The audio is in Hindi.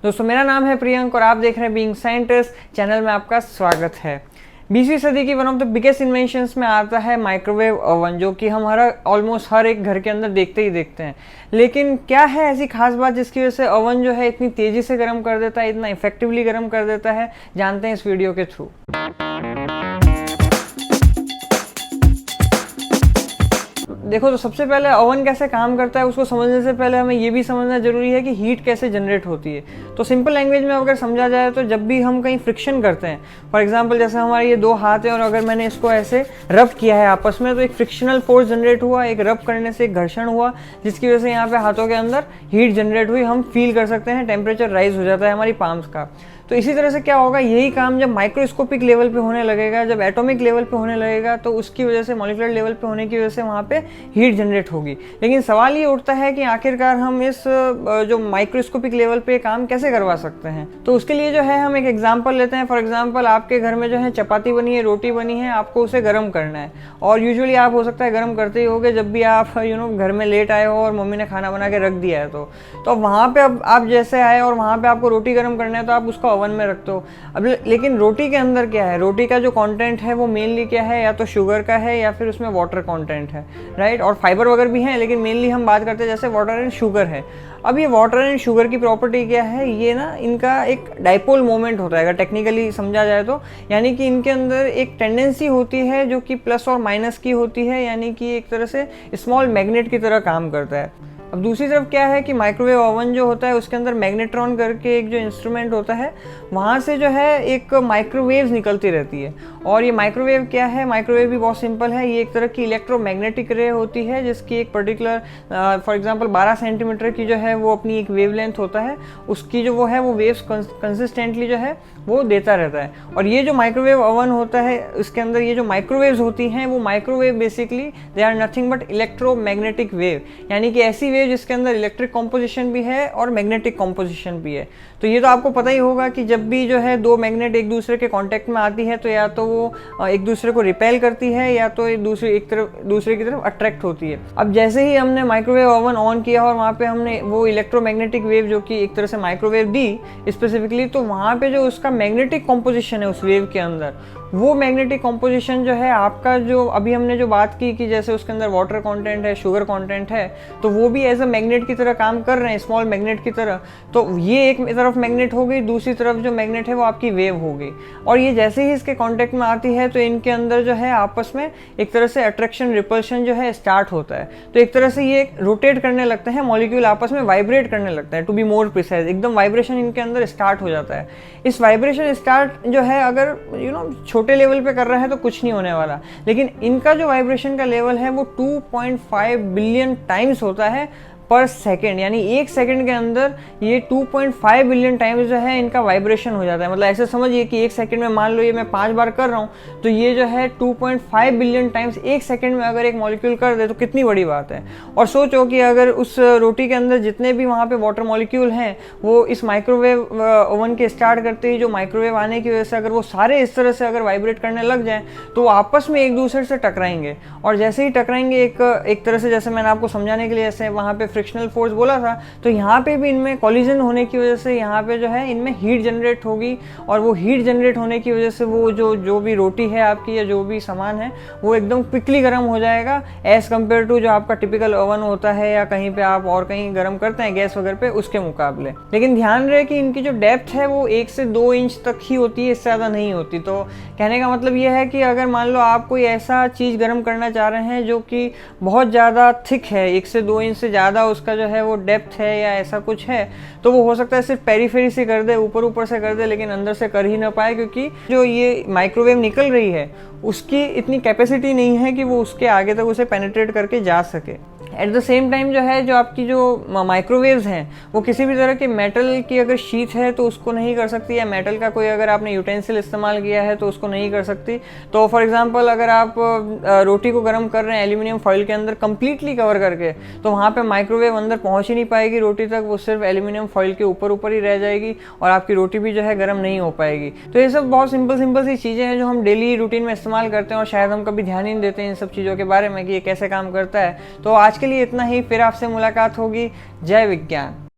दोस्तों मेरा नाम है प्रियंक और आप देख रहे हैं बीइंग साइंटिस्ट चैनल में आपका स्वागत है। 20वीं सदी की one of the biggest inventions में आता है माइक्रोवेव ओवन, जो कि हमारा ऑलमोस्ट हर एक घर के अंदर देखते ही देखते हैं। लेकिन क्या है ऐसी खास बात जिसकी वजह से ओवन जो है इतनी तेज़ी से गर्म कर देता है, इतना इफेक्टिवली गर्म कर देता है, जानते हैं इस वीडियो के थ्रू। देखो तो सबसे पहले ओवन कैसे काम करता है उसको समझने से पहले हमें ये भी समझना जरूरी है कि हीट कैसे जनरेट होती है। तो सिंपल लैंग्वेज में अगर समझा जाए तो जब भी हम कहीं फ्रिक्शन करते हैं, फॉर एग्जांपल जैसे हमारे ये दो हाथ हैं और अगर मैंने इसको ऐसे रब किया है आपस में, तो एक फ्रिक्शनल फोर्स जनरेट हुआ, एक रब करने से एक घर्षण हुआ, जिसकी वजह से यहाँ पे हाथों के अंदर हीट जनरेट हुई। हम फील कर सकते हैं, टेम्परेचर राइज हो जाता है हमारी पाम्स का। तो इसी तरह से क्या होगा, यही काम जब माइक्रोस्कोपिक लेवल पे होने लगेगा, जब एटॉमिक लेवल पे होने लगेगा, तो उसकी वजह से मॉलिक्यूलर लेवल पे होने की वजह से वहाँ पे हीट जनरेट होगी। लेकिन सवाल ये उठता है कि आखिरकार हम इस जो माइक्रोस्कोपिक लेवल पे काम कैसे करवा सकते हैं। तो उसके लिए जो है हम एक एग्जाम्पल लेते हैं। फॉर एग्जाम्पल आपके घर में जो है चपाती बनी है, रोटी बनी है, आपको उसे गर्म करना है। और यूजुअली आप हो सकता है गर्म करते ही होगे जब भी आप घर में लेट आए हो और मम्मी ने खाना बना के रख दिया है। तो वहाँ पे अब आप जैसे आए और वहाँ पे आपको रोटी गर्म करना है, तो आप उसको ओवन में रखते हो। अब लेकिन रोटी के अंदर क्या है, रोटी का जो कंटेंट है वो मेनली क्या है, या तो शुगर का है या फिर उसमें वाटर कंटेंट है, राइट। और फाइबर वगैरह भी है, लेकिन मेनली हम बात करते हैं जैसे वाटर एंड शुगर है। अब ये वाटर एंड शुगर की प्रॉपर्टी क्या है, ये ना इनका एक डाइपोल मोमेंट होता है अगर टेक्निकली समझा जाए तो। यानी कि इनके अंदर एक टेंडेंसी होती है जो कि प्लस और माइनस की होती है, यानी कि एक तरह से स्मॉल मैग्नेट की तरह काम करता है। अब दूसरी तरफ क्या है कि माइक्रोवेव ओवन जो होता है उसके अंदर मैग्नेट्रॉन करके एक जो इंस्ट्रूमेंट होता है, वहाँ से जो है एक माइक्रोवेव्स निकलती रहती है। और ये माइक्रोवेव क्या है, माइक्रोवेव भी बहुत सिंपल है, ये एक तरह की इलेक्ट्रोमैग्नेटिक रे होती है जिसकी एक पर्टिकुलर फॉर एग्जांपल 12 सेंटीमीटर की जो है वो अपनी एक वेवलेंथ होता है, उसकी जो वो है वो वेव्स कंसिस्टेंटली जो है वो देता रहता है। और ये जो माइक्रोवेव ओवन होता है उसके अंदर ये जो माइक्रोवेव्स होती हैं, वो microwave basically they are nothing but electromagnetic wave, यानी कि ऐसी वेव जिसके अंदर इलेक्ट्रिक कॉम्पोजिशन भी है और मैग्नेटिक कॉम्पोजिशन भी है। तो ये तो आपको पता ही होगा कि जब भी जो है दो मैग्नेट एक दूसरे के कांटेक्ट में आती है, तो या तो वो एक दूसरे को रिपेल करती है या तो दूसरे की तरफ अट्रैक्ट होती है। अब जैसे ही हमने माइक्रोवेव ओवन ऑन किया और वहाँ पे हमने वो इलेक्ट्रोमैग्नेटिक वेव जो कि एक तरह से माइक्रोवेव दी स्पेसिफिकली, तो वहाँ पे जो उसका मैग्नेटिक कॉम्पोजिशन है उस वेव के अंदर, वो मैग्नेटिक कॉम्पोजिशन जो है आपका, जो अभी हमने जो बात की कि जैसे उसके अंदर वाटर कंटेंट है, शुगर कंटेंट है, तो वो भी एज अ मैग्नेट की तरह काम कर रहे हैं, स्मॉल मैग्नेट की तरह। तो ये एक तरफ मैग्नेट हो गई, दूसरी तरफ जो मैग्नेट है वो आपकी वेव हो गई। और ये जैसे ही इसके कांटेक्ट में आती है तो इनके अंदर जो है आपस में एक तरह से अट्रैक्शन रिपल्शन जो है स्टार्ट होता है। तो एक तरह से ये रोटेट करने लगते हैं, मॉलिक्यूल आपस में वाइब्रेट करने लगता है, टू बी मोर प्रिसाइज, एकदम वाइब्रेशन इनके अंदर स्टार्ट हो जाता है। इस वाइब्रेशन स्टार्ट जो है अगर छोटे लेवल पे कर रहा है तो कुछ नहीं होने वाला, लेकिन इनका जो वाइब्रेशन का लेवल है वो 2.5 बिलियन टाइम्स होता है पर सेकेंड, यानी एक सेकंड के अंदर ये 2.5 बिलियन टाइम्स जो है इनका वाइब्रेशन हो जाता है। मतलब ऐसे समझिए कि एक सेकंड में मान लो ये मैं 5 बार कर रहा हूँ, तो ये जो है 2.5 बिलियन टाइम्स एक सेकंड में अगर एक मॉलिक्यूल कर दे तो कितनी बड़ी बात है। और सोचो कि अगर उस रोटी के अंदर जितने भी वहाँ पे वाटर मॉलिक्यूल हैं, वो इस माइक्रोवेव ओवन के स्टार्ट करते ही जो माइक्रोवेव आने की वजह से अगर वो सारे इस तरह से अगर वाइब्रेट करने लग जाएँ तो आपस में एक दूसरे से टकराएंगे। और जैसे ही टकराएंगे एक तरह से, जैसे मैंने आपको समझाने के लिए जैसे वहाँ पे फ्रिक्शनल फोर्स बोला था, तो यहाँ पे भी इनमें कॉलिजन होने की वजह से यहाँ पे जो है इनमें हीट जनरेट होगी। और वो हीट जनरेट होने की वजह से वो जो भी रोटी है आपकी या जो भी सामान है वो एकदम क्विकली गर्म हो जाएगा एज कम्पेयर टू जो आपका टिपिकल ओवन होता है या कहीं पे आप और कहीं गर्म करते हैं गैस वगैरह पे उसके मुकाबले। लेकिन ध्यान रहे कि इनकी जो डेप्थ है वो 1 से 2 इंच तक ही होती है, इससे ज़्यादा नहीं होती। तो कहने का मतलब ये है कि अगर मान लो आप कोई ऐसा चीज़ गर्म करना चाह रहे हैं जो कि बहुत ज़्यादा थिक है, 1 से 2 इंच से ज़्यादा उसका जो है वो डेप्थ है या ऐसा कुछ है, तो वो हो सकता है सिर्फ पेरीफेरी से कर दे, ऊपर से कर दे, लेकिन अंदर से कर ही ना पाए, क्योंकि जो ये माइक्रोवेव निकल रही है उसकी इतनी कैपेसिटी नहीं है कि वो उसके आगे तक उसे पेनिट्रेट करके जा सके। एट द सेम टाइम जो है जो आपकी जो माइक्रोवेव्स हैं वो किसी भी तरह के मेटल की अगर शीट है तो उसको नहीं कर सकती, या मेटल का कोई अगर आपने यूटेंसिल इस्तेमाल किया है तो उसको नहीं कर सकती। तो फॉर एग्जांपल अगर आप रोटी को गर्म कर रहे हैं एल्यूमिनियम फॉइल के अंदर कंप्लीटली कवर करके, तो वहाँ पे माइक्रोवेव अंदर पहुँच ही नहीं पाएगी रोटी तक, वो सिर्फ एल्यूमिनियम फॉइल के ऊपर ही रह जाएगी और आपकी रोटी भी जो है गर्म नहीं हो पाएगी। तो ये सब बहुत सिंपल सी चीज़ें हैं जो हम डेली रूटीन में इस्तेमाल करते हैं और शायद हम कभी ध्यान ही नहीं देते हैं इन सब चीज़ों के बारे में कि ये कैसे काम करता है। तो आज के लिए इतना ही, फिर आपसे मुलाकात होगी। जय विज्ञान।